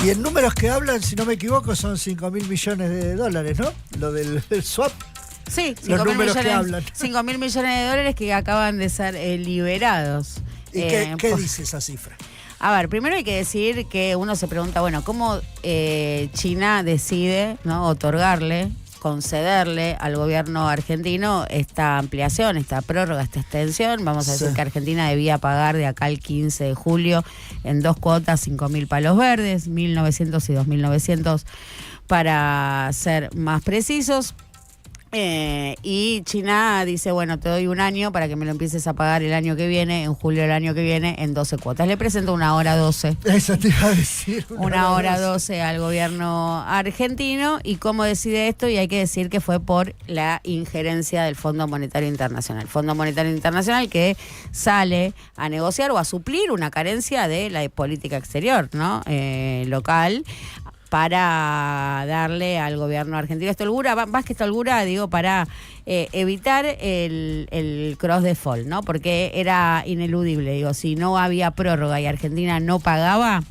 Y en números que hablan, si no me equivoco, son 5.000 millones de dólares, ¿no? Lo del swap. Sí, los números que hablan. 5.000 millones de dólares que acaban de ser liberados. ¿Y qué dice esa cifra? A ver, primero hay que decir que uno se pregunta, bueno, ¿cómo China decide, ¿no?, otorgarle, concederle al gobierno argentino esta ampliación, esta prórroga, esta extensión? Vamos a decir que Argentina debía pagar de acá al 15 de julio en 2 cuotas 5.000 palos verdes, 1.900 y 2.900 para ser más precisos. Y China dice, bueno, te doy un año para que me lo empieces a pagar el año que viene, en julio del año que viene, en 12 cuotas. Le presento una hora 12. Eso te iba a decir. Una hora 12 al gobierno argentino. ¿Y cómo decide esto? Y hay que decir que fue por la injerencia del Fondo Monetario Internacional. Fondo Monetario Internacional que sale a negociar o a suplir una carencia de la política exterior, ¿no? Local, para darle al gobierno argentino esta holgura, más que esta holgura, digo, para evitar el cross default, ¿no? Porque era ineludible, digo, si no había prórroga y Argentina no pagaba,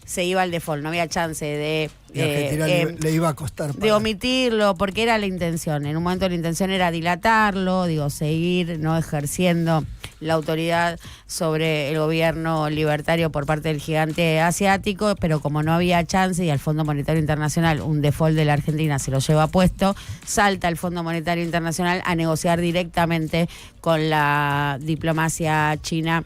se iba al default, no había chance de... Y Argentina le iba a costar pagar. De omitirlo, porque era la intención. En un momento la intención era dilatarlo, digo, seguir no ejerciendo la autoridad sobre el gobierno libertario por parte del gigante asiático, pero como no había chance y al Fondo Monetario Internacional un default de la Argentina se lo lleva puesto, salta el Fondo Monetario Internacional a negociar directamente con la diplomacia china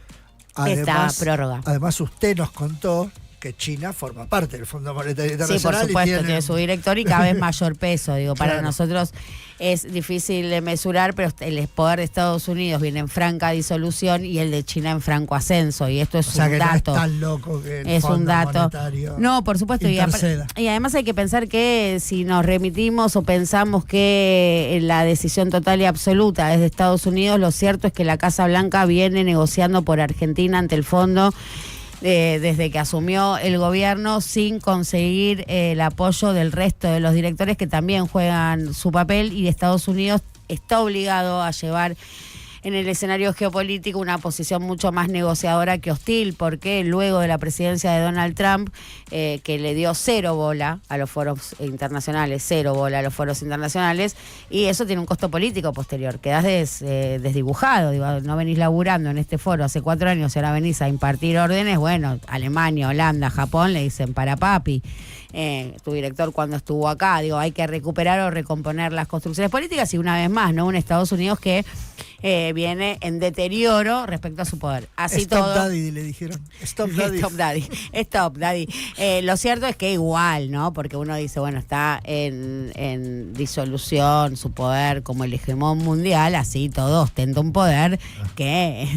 esta prórroga. Además, usted nos contó que China forma parte del Fondo Monetario Internacional. Sí, por supuesto, tiene su director y cada vez mayor peso. Digo, para nosotros es difícil de mesurar, pero el poder de Estados Unidos viene en franca disolución y el de China en franco ascenso. Y esto es un dato. No es tan loco que el es Fondo un dato. Monetario. No, por supuesto. Y además hay que pensar que si nos remitimos o pensamos que la decisión total y absoluta es de Estados Unidos, lo cierto es que la Casa Blanca viene negociando por Argentina ante el fondo desde que asumió el gobierno sin conseguir el apoyo del resto de los directores que también juegan su papel, y Estados Unidos está obligado a llevar en el escenario geopolítico una posición mucho más negociadora que hostil, porque luego de la presidencia de Donald Trump, que le dio cero bola a los foros internacionales, y eso tiene un costo político posterior. Quedás desdibujado, digo, no venís laburando en este foro hace 4 años y ahora venís a impartir órdenes. Bueno, Alemania, Holanda, Japón le dicen para papi. Tu director cuando estuvo acá, digo, hay que recuperar o recomponer las construcciones políticas, y una vez más, ¿no? Un Estados Unidos que viene en deterioro respecto a su poder. Así Stop todo. Daddy, le dijeron. Stop Daddy. Stop Daddy. Lo cierto es que igual, ¿no? Porque uno dice, bueno, está en disolución su poder como el hegemón mundial, así todo ostenta un poder que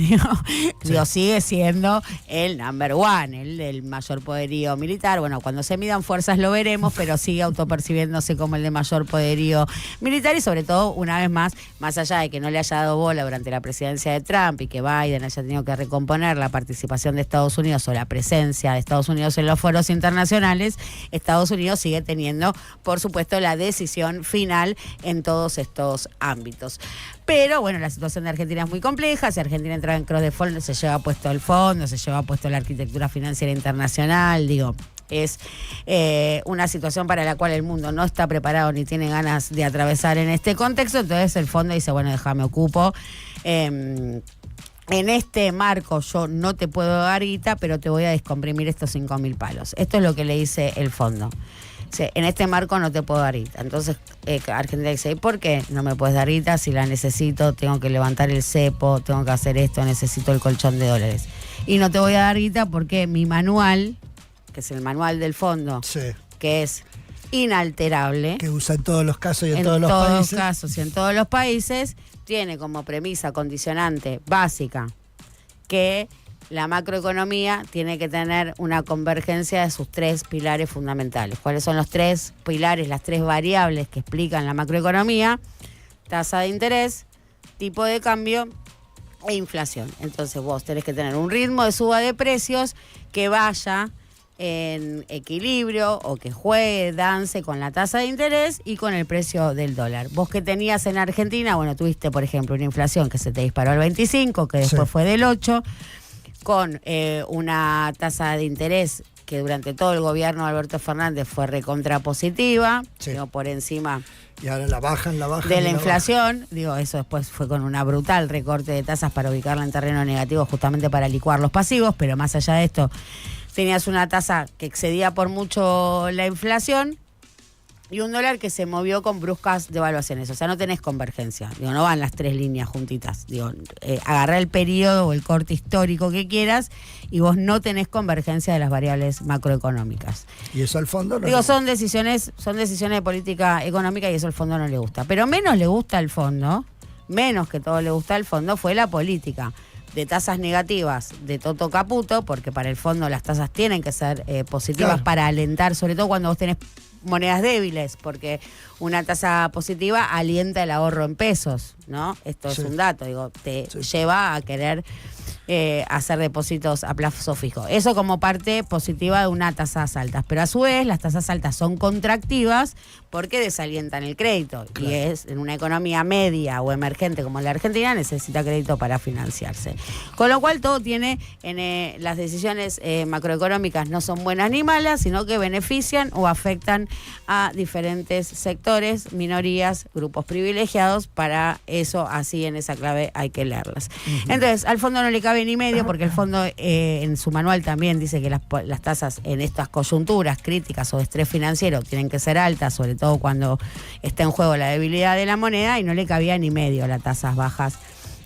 digo, sigue siendo el number one, el mayor poderío militar. Bueno, cuando se midan fuerzas lo veremos, pero sigue autopercibiéndose como el de mayor poderío militar, y sobre todo, una vez más allá de que no le haya dado bola durante la presidencia de Trump y que Biden haya tenido que recomponer la participación de Estados Unidos o la presencia de Estados Unidos en los foros internacionales, Estados Unidos sigue teniendo, por supuesto, la decisión final en todos estos ámbitos. Pero bueno, la situación de Argentina es muy compleja. Si Argentina entra en cross default, se lleva puesto el fondo, se lleva puesto la arquitectura financiera internacional, digo. Es una situación para la cual el mundo no está preparado ni tiene ganas de atravesar en este contexto. Entonces el fondo dice, bueno, déjame ocupo. En este marco yo no te puedo dar guita, pero te voy a descomprimir estos 5.000 palos. Esto es lo que le dice el fondo. Dice, en este marco no te puedo dar guita. Entonces Argentina dice, ¿y por qué no me puedes dar guita? Si la necesito, tengo que levantar el cepo, tengo que hacer esto, necesito el colchón de dólares. Y no te voy a dar guita porque mi manual, que es el manual del fondo, que es inalterable, que usa en todos los casos y en todos los casos y en todos los países, tiene como premisa condicionante básica que la macroeconomía tiene que tener una convergencia de sus 3 pilares fundamentales. ¿Cuáles son los 3 pilares, las 3 variables que explican la macroeconomía? Tasa de interés, tipo de cambio e inflación. Entonces vos tenés que tener un ritmo de suba de precios que vaya en equilibrio o que juegue, dance con la tasa de interés y con el precio del dólar. Vos que tenías en Argentina, bueno, tuviste, por ejemplo, una inflación que se te disparó al 25, que después fue del 8, con una tasa de interés que durante todo el gobierno de Alberto Fernández fue recontrapositiva, Sí. digo, por encima Y ahora la bajan. de la inflación, digo, eso después fue con una brutal recorte de tasas para ubicarla en terreno negativo, justamente para licuar los pasivos, pero más allá de esto, tenías una tasa que excedía por mucho la inflación y un dólar que se movió con bruscas devaluaciones, o sea, no tenés convergencia, digo, no van las tres líneas juntitas, digo, agarrá el periodo o el corte histórico que quieras y vos no tenés convergencia de las variables macroeconómicas. Y eso al fondo no. Digo, son decisiones de política económica y eso al fondo no le gusta. Pero menos le gusta al fondo, menos que todo le gusta al fondo, fue la política de tasas negativas de Toto Caputo, porque para el fondo las tasas tienen que ser positivas, Claro, para alentar, sobre todo cuando vos tenés monedas débiles, porque una tasa positiva alienta el ahorro en pesos, ¿no? Esto Sí. es un dato, digo, te Sí. lleva a querer hacer depósitos a plazo fijo. Eso como parte positiva de unas tasas altas. Pero a su vez, las tasas altas son contractivas porque desalientan el crédito. Claro. Y es en una economía media o emergente como la Argentina, necesita crédito para financiarse. Con lo cual todo tiene, las decisiones macroeconómicas no son buenas ni malas, sino que benefician o afectan a diferentes sectores, minorías, grupos privilegiados. Para eso, así en esa clave hay que leerlas. Entonces, al fondo no le cabe ni medio, porque el fondo en su manual también dice que las tasas en estas coyunturas críticas o de estrés financiero tienen que ser altas, sobre todo cuando está en juego la debilidad de la moneda, y no le cabía ni medio las tasas bajas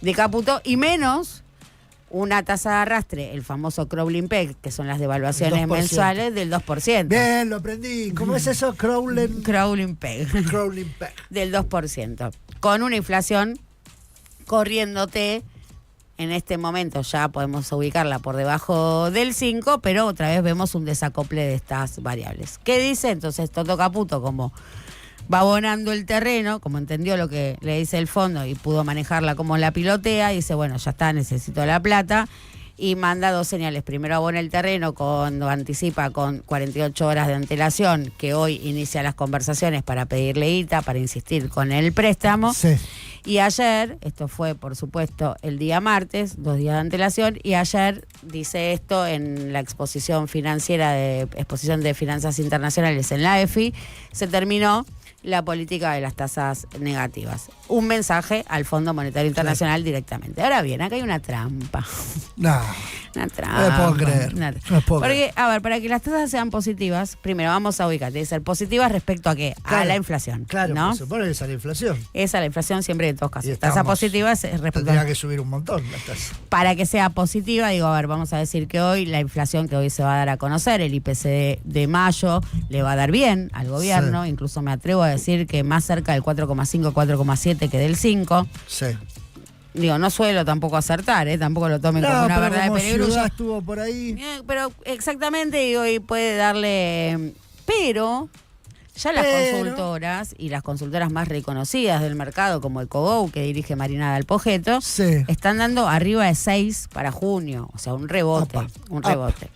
de Caputo, y menos una tasa de arrastre, el famoso crawling peg, que son las devaluaciones 2%. mensuales del 2%. Bien, lo aprendí. ¿Cómo es eso? Crawling peg. Crawling peg. Del 2%. Con una inflación corriéndote. En este momento ya podemos ubicarla por debajo del 5, pero otra vez vemos un desacople de estas variables. ¿Qué dice entonces Toto Caputo? Como va abonando el terreno, como entendió lo que le dice el fondo y pudo manejarla como la pilotea, dice, bueno, ya está, necesito la plata, y manda dos señales. Primero abona el terreno cuando anticipa con 48 horas de antelación que hoy inicia las conversaciones para pedirle guita, para insistir con el préstamo. Sí. Y ayer, esto fue por supuesto el día martes, 2 días de antelación, y ayer dice esto en la exposición de finanzas internacionales en la EFI, se terminó la política de las tasas negativas. Un mensaje al Fondo Monetario Internacional directamente. Ahora bien, acá hay una trampa. No. Una trampa. No me puedo creer. Una No me puedo Porque, a ver, para que las tasas sean positivas, primero vamos a ubicar, tiene que ser positivas respecto a qué, a Claro, la inflación. Claro, ¿no? se supone que es la inflación. Esa la inflación siempre en todos Y casos. estamos- Tasa positiva es respecto Tendría a... que subir un montón la tasa. Para que sea positiva, digo, a ver, vamos a decir que hoy la inflación que hoy se va a dar a conocer, el IPC de mayo, le va a dar bien al gobierno, Sí. incluso me atrevo a decir que más cerca del 4,5, 4,7 que del 5. Sí. Digo, no suelo tampoco acertar, tampoco lo tomen como una pero verdad de como peligro. Ciudad estuvo por ahí. Pero exactamente, digo, y puede darle... Pero ya las Pero- consultoras, y las consultoras más reconocidas del mercado, como Ecogou, que dirige Marina Dalpogeto, Sí. están dando arriba de 6 para junio. O sea, un rebote. Opa, Un opa. rebote.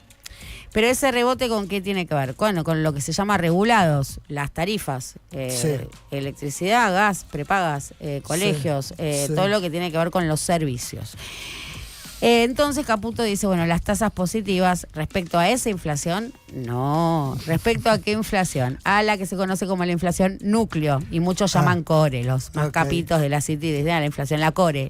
Pero ese rebote, ¿con qué tiene que ver? Bueno, con lo que se llama regulados, las tarifas, Sí. electricidad, gas, prepagas, colegios, sí. todo lo que tiene que ver con los servicios. Entonces Caputo dice, bueno, las tasas positivas respecto a esa inflación, no. ¿Respecto a qué inflación? A la que se conoce como la inflación núcleo, y muchos llaman core, los más Ok. capitos de la City dicen, la inflación, la core,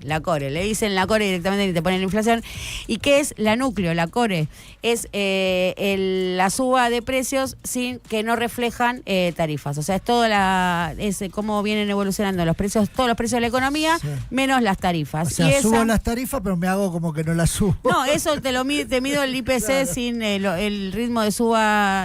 le dicen la core directamente y te ponen la inflación. ¿Y qué es la núcleo, la core? Es la suba de precios sin que no reflejan tarifas, o sea, es cómo vienen evolucionando los precios, todos los precios de la economía, Sí. menos las tarifas. O sea, y subo esa- las tarifas, pero me hago como que no las subo. no, eso te mido el IPC Claro. sin el ritmo de suba,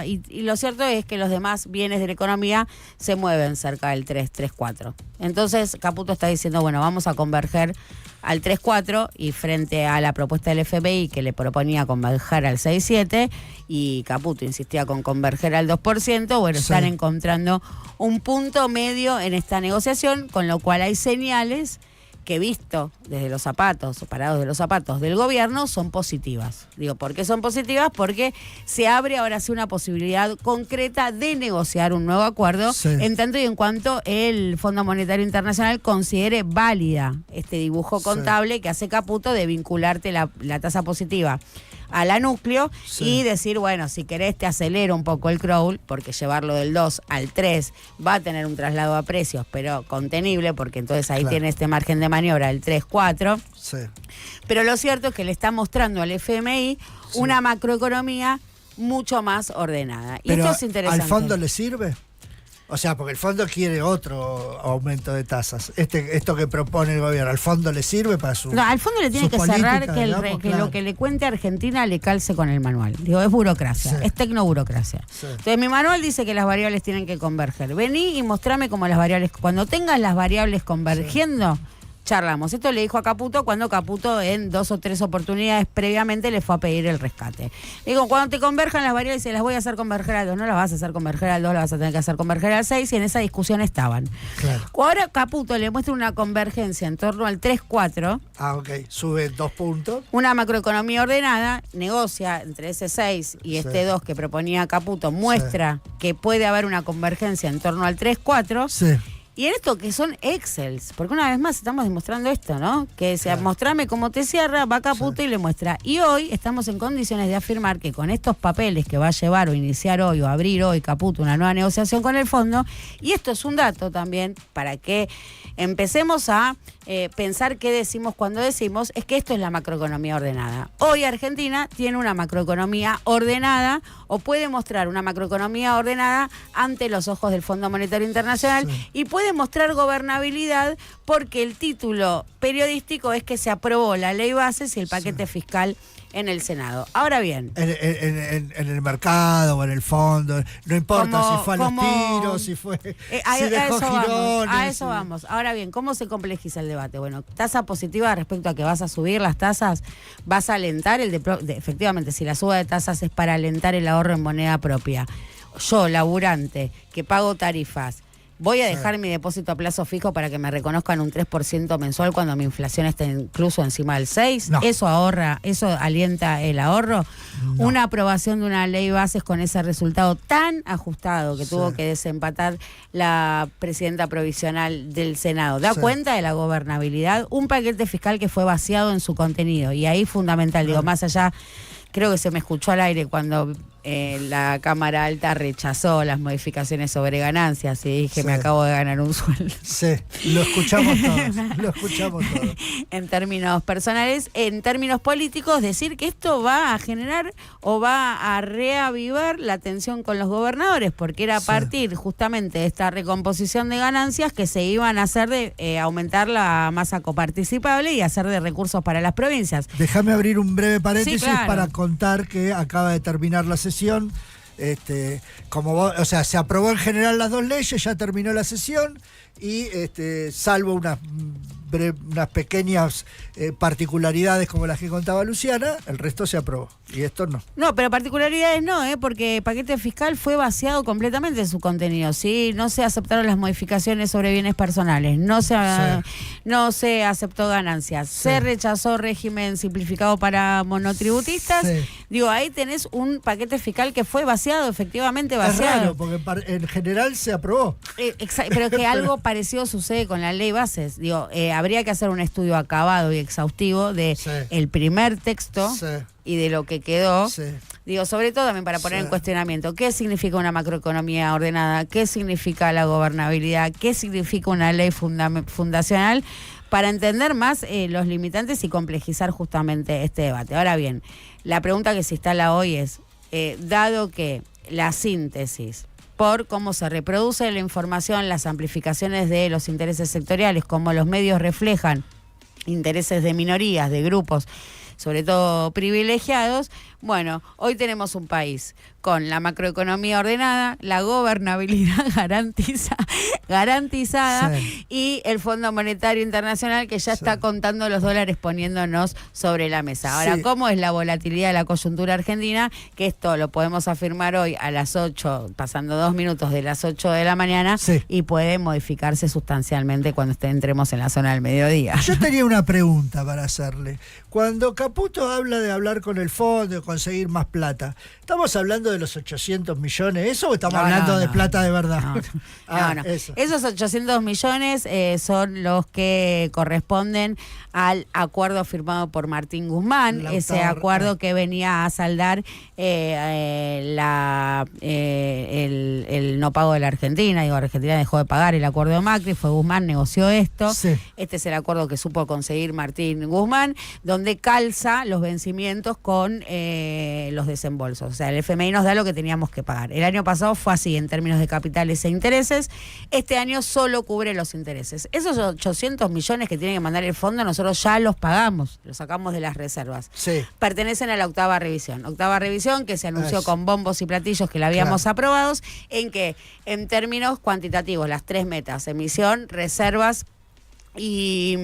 y lo cierto es que los demás bienes de la economía se mueven cerca del 3,4. Entonces Caputo está diciendo, bueno, vamos a converger al 3,4, y frente a la propuesta del FMI que le proponía converger al 6,7 y Caputo insistía con converger al 2%, bueno, Sí. están encontrando un punto medio en esta negociación, con lo cual hay señales que, visto desde los zapatos, o parados de los zapatos del gobierno, son positivas. Digo, ¿por qué son positivas? Porque se abre ahora sí una posibilidad concreta de negociar un nuevo acuerdo, Sí. en tanto y en cuanto el Fondo Monetario Internacional considere válida este dibujo Sí. contable que hace Caputo de vincularte la tasa positiva a la núcleo Sí. y decir, bueno, si querés te acelero un poco el crawl, porque llevarlo del 2 al 3 va a tener un traslado a precios, pero contenible, porque entonces ahí Claro. tiene este margen de maniobra, el 3-4. Sí. Pero lo cierto es que le está mostrando al FMI Sí. una macroeconomía mucho más ordenada. Y Pero esto es interesante. ¿al fondo le sirve? O sea, porque el fondo quiere otro aumento de tasas. Esto que propone el gobierno, ¿al fondo le sirve para su No, al fondo le tiene sus que cerrar políticas, que, digamos? que Claro. lo que le cuente a Argentina le calce con el manual. Digo, es burocracia, Sí. es tecnoburocracia. Sí. Entonces mi manual dice que las variables tienen que converger. Vení y mostrame cómo las variables, cuando tengas las variables convergiendo, charlamos. Esto le dijo a Caputo cuando Caputo en 2 o 3 oportunidades previamente le fue a pedir el rescate. Digo, cuando te converjan las variables, se las voy a hacer converger al 2, no las vas a hacer converger al 2, las vas a tener que hacer converger al 6, y en esa discusión estaban. Claro. Ahora Caputo le muestra una convergencia en torno al 3-4, Ah, ok. Sube 2 puntos. una macroeconomía ordenada, negocia entre ese 6 y Sí. este 2 que proponía Caputo, muestra que puede haber una convergencia en torno al 3-4. Sí. Y en esto que son Excels, porque una vez más estamos demostrando esto, ¿no? Que sea, Claro. mostrame cómo te cierra, va Caputo y le muestra. Y hoy estamos en condiciones de afirmar que con estos papeles que va a llevar o iniciar hoy o abrir hoy Caputo una nueva negociación con el fondo, y esto es un dato también para que empecemos a pensar qué decimos cuando decimos, es que esto es la macroeconomía ordenada. Hoy Argentina tiene una macroeconomía ordenada o puede mostrar una macroeconomía ordenada ante los ojos del Fondo Monetario Internacional Sí. y puede mostrar gobernabilidad porque el título periodístico es que se aprobó la ley bases y el paquete fiscal en el Senado. Ahora bien, En el mercado o en el fondo, no importa Como- si fue a como- los tiros, si fue. a si dejó eso vamos, girones, a eso si- vamos. Ahora bien, ¿cómo se complejiza el debate? Bueno, tasa positiva respecto a que vas a subir las tasas, vas a alentar efectivamente, si la suba de tasas es para alentar el ahorro en moneda propia. Yo, laburante, que pago tarifas, ¿voy a dejar mi depósito a plazo fijo para que me reconozcan un 3% mensual cuando mi inflación esté incluso encima del 6%? No. ¿Eso alienta el ahorro? No. Una aprobación de una ley bases con ese resultado tan ajustado que Sí. tuvo que desempatar la presidenta provisional del Senado. ¿Da Sí. cuenta de la gobernabilidad? Un paquete fiscal que fue vaciado en su contenido. Y ahí fundamental, digo, más allá, creo que se me escuchó al aire cuando la Cámara Alta rechazó las modificaciones sobre ganancias y dije, Sí. me acabo de ganar un sueldo. Sí, lo escuchamos todos. Lo escuchamos todos. En términos personales, en términos políticos, decir que esto va a generar o va a reavivar la tensión con los gobernadores, porque era a Sí. partir justamente de esta recomposición de ganancias que se iban a hacer de aumentar la masa coparticipable y hacer de recursos para las provincias. Déjame abrir un breve paréntesis Sí, claro. para contar que acaba de terminar la sesión. O sea, se aprobó en general las 2 leyes, ya terminó la sesión y salvo unas pequeñas particularidades como las que contaba Luciana, el resto se aprobó y esto no. No, pero particularidades no, porque el paquete fiscal fue vaciado completamente de su contenido, ¿sí? No se aceptaron las modificaciones sobre bienes personales, no se aceptó ganancias, Sí. se rechazó régimen simplificado para monotributistas. Sí. Digo, ahí tenés un paquete fiscal que fue vaciado, efectivamente Es vaciado. raro porque en general se aprobó. Pero que algo parecido sucede con la ley bases. Digo, habría que hacer un estudio acabado y exhaustivo de Sí. el primer texto Sí. y de lo que quedó. Sí. Digo, sobre todo también para poner Sí. en cuestionamiento qué significa una macroeconomía ordenada, qué significa la gobernabilidad, qué significa una ley fundacional, para entender más los limitantes y complejizar justamente este debate. Ahora bien, la pregunta que se instala hoy es, dado que la síntesis por cómo se reproduce la información, las amplificaciones de los intereses sectoriales, cómo los medios reflejan intereses de minorías, de grupos, sobre todo privilegiados, bueno, hoy tenemos un país con la macroeconomía ordenada, la gobernabilidad garantizada Sí. y el Fondo Monetario Internacional que ya Sí. está contando los dólares poniéndonos sobre la mesa. Ahora, Sí. ¿cómo es la volatilidad de la coyuntura argentina? Que esto lo podemos afirmar hoy a las 8, pasando 2 minutos de las 8 de la mañana, Sí. y puede modificarse sustancialmente cuando entremos en la zona del mediodía. Yo tenía una pregunta para hacerle. Cuando Caputo habla de hablar con el fondo, conseguir más plata. ¿Estamos hablando de los 800 millones? ¿Eso o estamos hablando de plata de verdad? No. Esos 800 millones son los que corresponden al acuerdo firmado por Martín Guzmán, ese acuerdo que venía a saldar el no pago de la Argentina. Digo, Argentina dejó de pagar el acuerdo de Macri, fue Guzmán, negoció esto. Sí. Este es el acuerdo que supo conseguir Martín Guzmán, donde calza los vencimientos con los desembolsos. O sea, el FMI nos da lo que teníamos que pagar. El año pasado fue así en términos de capitales e intereses. Este año solo cubre los intereses. Esos 800 millones que tiene que mandar el fondo, nosotros ya los pagamos, los sacamos de las reservas. Sí. Pertenecen a la octava revisión. Octava revisión que se anunció con bombos y platillos que la habíamos aprobado, en que en términos cuantitativos, las 3 metas, emisión, reservas y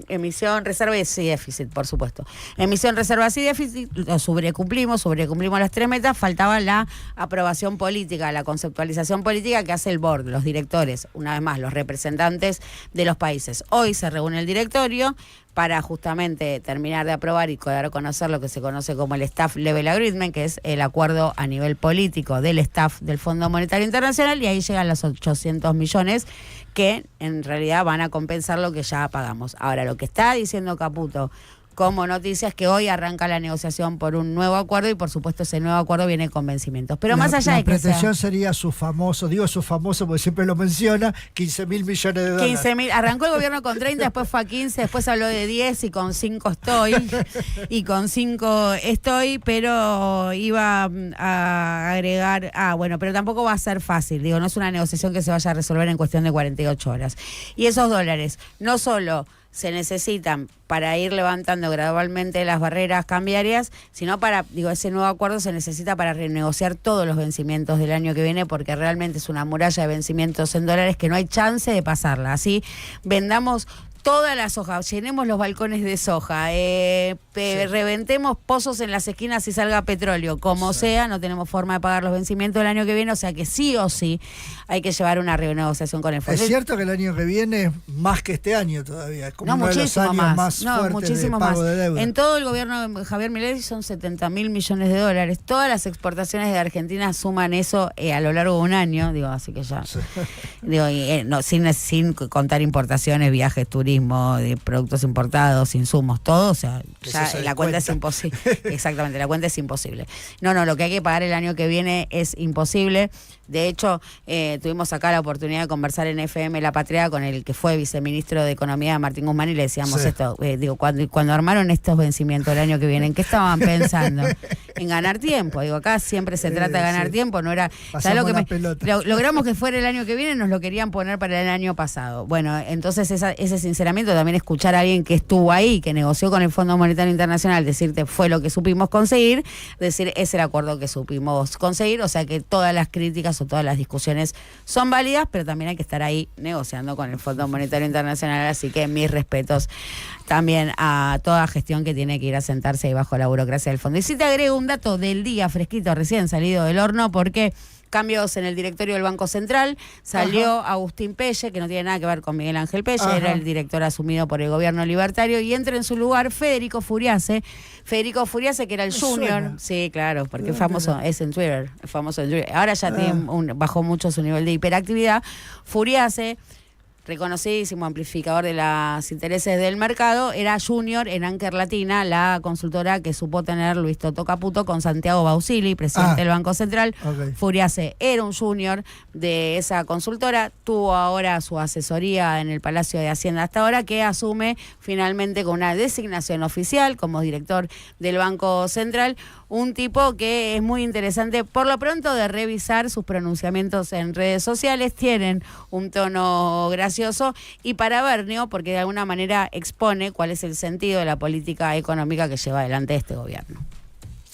emisión, reservas y déficit, por supuesto. Emisión, reservas y déficit, lo sobrecumplimos las 3 metas, faltaba la aprobación política, la conceptualización política que hace el board, los directores, una vez más, los representantes de los países. Hoy se reúne el directorio para justamente terminar de aprobar y dar a conocer lo que se conoce como el Staff Level Agreement, que es el acuerdo a nivel político del staff del Fondo Monetario Internacional, y ahí llegan los 800 millones que en realidad van a compensar lo que ya pagamos. Ahora, lo que está diciendo Caputo como noticia es que hoy arranca la negociación por un nuevo acuerdo y por supuesto ese nuevo acuerdo viene con vencimientos. Pero más allá de que la pretensión sería su famoso, digo su famoso porque siempre lo menciona, 15.000 millones de dólares. 15.000, arrancó el gobierno con 30, después fue a 15, después habló de 10 y con 5 estoy, pero iba a agregar, bueno, pero tampoco va a ser fácil, digo, no es una negociación que se vaya a resolver en cuestión de 48 horas. Y esos dólares, no solo se necesitan para ir levantando gradualmente las barreras cambiarias, sino ese nuevo acuerdo se necesita para renegociar todos los vencimientos del año que viene, porque realmente es una muralla de vencimientos en dólares que no hay chance de pasarla. Así vendamos toda la soja, llenemos los balcones de soja, reventemos pozos en las esquinas y salga petróleo, como sea, no tenemos forma de pagar los vencimientos del año que viene, o sea que sí o sí hay que llevar una renegociación con el fondo. Es cierto que el año que viene, más que este año todavía, es como uno de los años más fuertes de pago de deuda. En todo el gobierno de Javier Milei son 70.000 millones de dólares, todas las exportaciones de Argentina suman eso a lo largo de un año, digo, así que ya, sin contar importaciones, viajes, turismo, de productos importados, insumos, todo, o sea, ya la cuenta es imposible. Exactamente, la cuenta es imposible. No, lo que hay que pagar el año que viene es imposible. De hecho, tuvimos acá la oportunidad de conversar en FM La Patria con el que fue viceministro de Economía, Martín Guzmán, y le decíamos esto, cuando armaron estos vencimientos el año que viene, ¿en qué estaban pensando? En ganar tiempo. Digo, acá siempre se trata de ganar tiempo, no era... logramos que fuera el año que viene, nos lo querían poner para el año pasado. Bueno, entonces ese sinceramiento, también escuchar a alguien que estuvo ahí, que negoció con el Fondo Monetario Internacional, decirte fue lo que supimos conseguir, decir es el acuerdo que supimos conseguir, o sea que todas las críticas o todas las discusiones son válidas, pero también hay que estar ahí negociando con el Fondo Monetario Internacional, así que mis respetos también a toda gestión que tiene que ir a sentarse ahí bajo la burocracia del fondo. Y si te agrego un dato del día fresquito, recién salido del horno, porque cambios en el directorio del Banco Central, salió Agustín Pelle, que no tiene nada que ver con Miguel Ángel Pelle, era el director asumido por el gobierno libertario, y entra en su lugar Federico Furiase, que era el junior, sí, claro, porque es famoso, es en Twitter, es famoso en Twitter, ahora ya bajó mucho su nivel de hiperactividad. Furiase, reconocidísimo amplificador de los intereses del mercado, era junior en Anker Latina, la consultora que supo tener Luis Toto Caputo con Santiago Bausili, presidente del Banco Central. Furiase era un junior de esa consultora, tuvo ahora su asesoría en el Palacio de Hacienda hasta ahora, que asume finalmente con una designación oficial como director del Banco Central, un tipo que es muy interesante, por lo pronto, de revisar sus pronunciamientos en redes sociales, tienen un tono gracioso y paravernio, porque de alguna manera expone cuál es el sentido de la política económica que lleva adelante este gobierno.